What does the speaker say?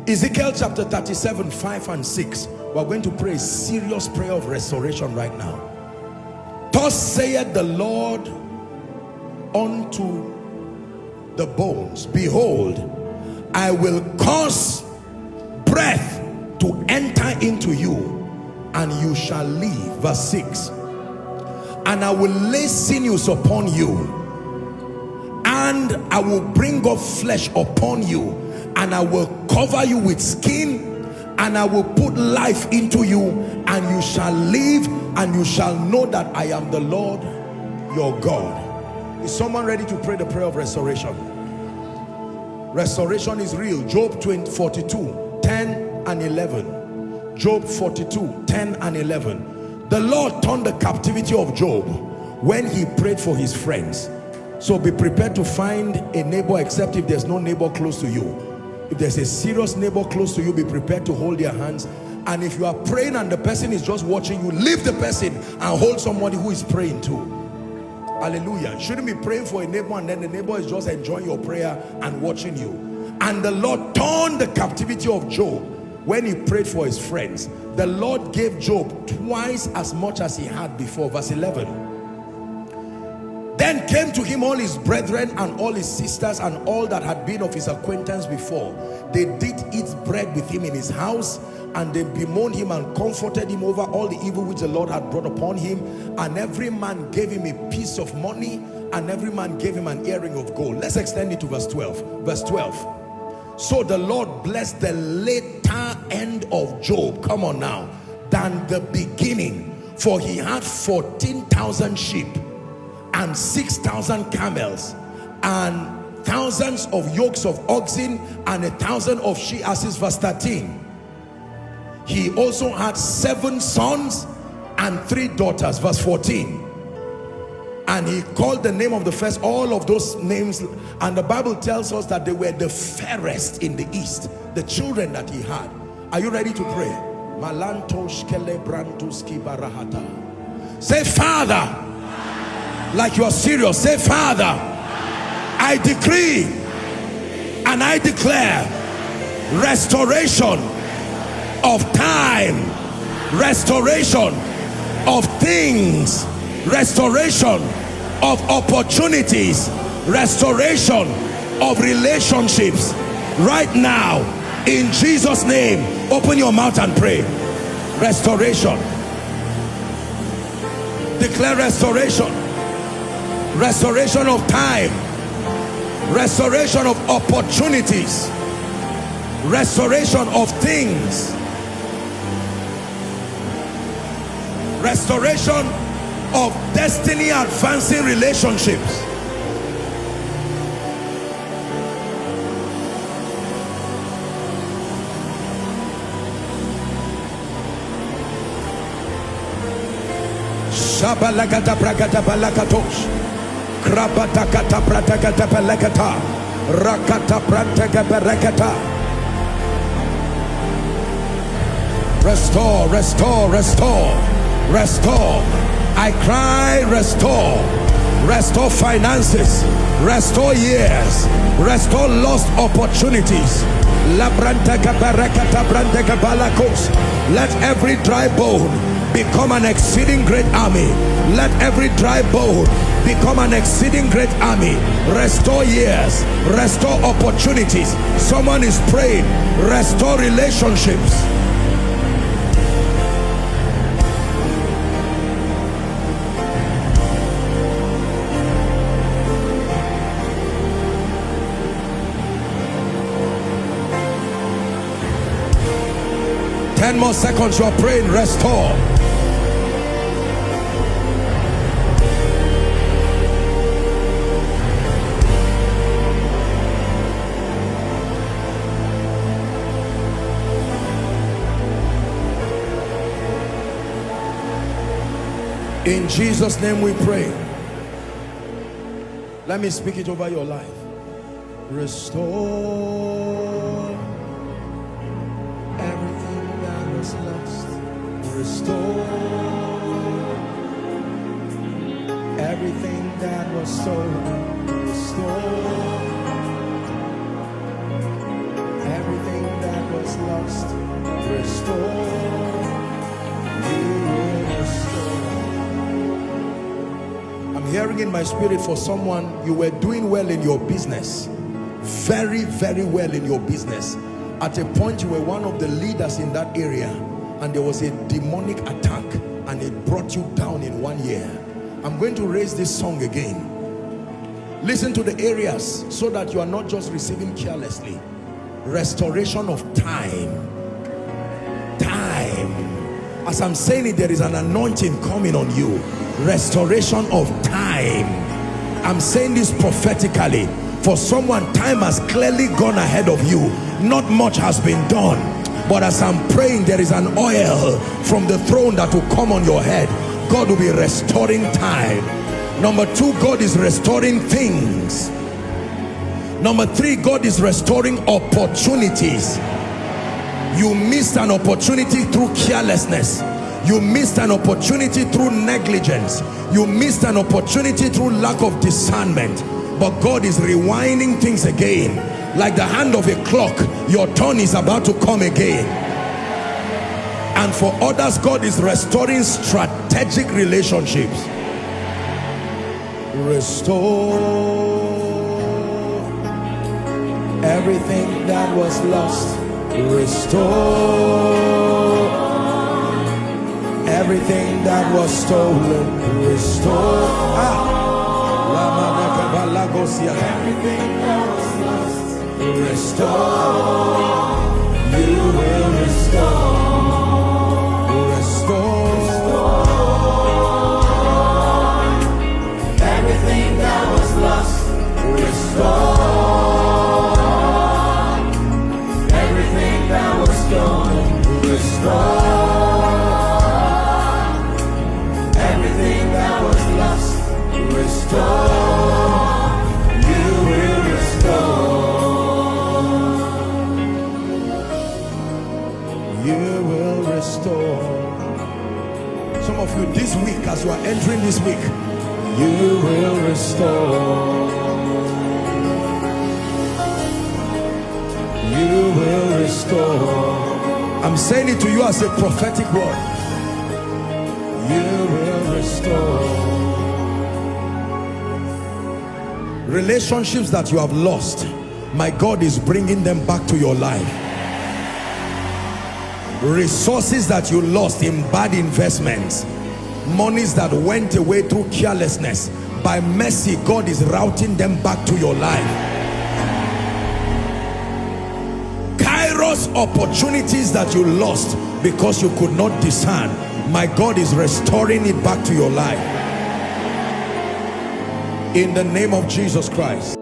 Ezekiel chapter 37, 5 and 6. We're going to pray a serious prayer of restoration right now. Thus saith the Lord unto the bones, behold, I will cause breath to enter into you, and you shall live. Verse 6. And I will lay sinews upon you, and I will bring up flesh upon you, and I will cover you with skin, and I will put life into you, and you shall live, and you shall know that I am the Lord your God. Is someone ready to pray the prayer of restoration? Restoration is real. Job 42, 10 and 11. Job 42, 10 and 11. The Lord turned the captivity of Job when he prayed for his friends. So be prepared to find a neighbor, except if there's no neighbor close to you. If there's a serious neighbor close to you, be prepared to hold their hands. And if you are praying and the person is just watching you, leave the person and hold somebody who is praying too. Hallelujah. You shouldn't be praying for a neighbor and then the neighbor is just enjoying your prayer and watching you. And the Lord turned the captivity of Job when he prayed for his friends. The Lord gave Job twice as much as he had before. Verse 11. Then came to him all his brethren and all his sisters and all that had been of his acquaintance before. They did eat bread with him in his house, and they bemoaned him and comforted him over all the evil which the Lord had brought upon him. And every man gave him a piece of money, and every man gave him an earring of gold. Let's extend it to verse 12. Verse 12. So the Lord blessed the later end of Job, come on now, than the beginning. For he had 14,000 sheep and 6,000 camels, and thousands of yokes of oxen, and 1,000 of she-asses. Verse 13. He also had 7 sons and 3 daughters. Verse 14. And he called the name of the first, all of those names, and the Bible tells us that they were the fairest in the east, the children that he had. Are you ready to pray? Say, Father, like you are serious. Say, Father, I decree and I declare restoration of time, restoration of things, restoration of opportunities, restoration of relationships right now in Jesus' name. Open your mouth and pray. Restoration. Declare restoration. Restoration of time, restoration of opportunities, restoration of things, restoration of destiny advancing relationships. Shabalagata bragata balakatosh. Krabatakata pratakata pelekata. Rakata prantaka berekata. Restore, restore, restore, restore. I cry, restore. Restore finances, restore years, restore lost opportunities. Let every dry bone become an exceeding great army. Let every dry bone become an exceeding great army. Restore years, restore opportunities. Someone is praying, restore relationships. Ten more seconds, you are praying, restore. In Jesus' name we pray. Let me speak it over your life. Restore everything that was lost. Restore everything that was stolen. Restore everything that was restore. You will restore. I'm hearing in my spirit for someone, you were doing well in your business. Very, very well in your business. At a point you were one of the leaders in that area, and there was a demonic attack and it brought you down in 1 year. I'm going to raise this song again. Listen to the areas so that you are not just receiving carelessly. Restoration of time. Time. As I'm saying it, there is an anointing coming on you. Restoration of time. I'm saying this prophetically. For someone, time has clearly gone ahead of you. Not much has been done. But as I'm praying, there is an oil from the throne that will come on your head. God will be restoring time. Number 2, God is restoring things. Number 3, God is restoring opportunities. You missed an opportunity through carelessness. You missed an opportunity through negligence. You missed an opportunity through lack of discernment. But God is rewinding things again. Like the hand of a clock, your turn is about to come again. And for others, God is restoring strategic relationships. Restore everything that was lost. Restore everything that was stolen. Restore everything that was lost. Restore. You will restore. Restore. Everything that was lost. Restore. Everything that was stolen. Restore. Everything that was lost. Restore. You will restore. You will restore. Some of you this week, as you are entering this week, you will restore. You will restore. I'm saying it to you as a prophetic word. You will restore. Relationships that you have lost, my God is bringing them back to your life. Resources that you lost in bad investments, monies that went away through carelessness, by mercy God is routing them back to your life. Kairos opportunities that you lost because you could not discern, my God is restoring it back to your life in the name of Jesus Christ.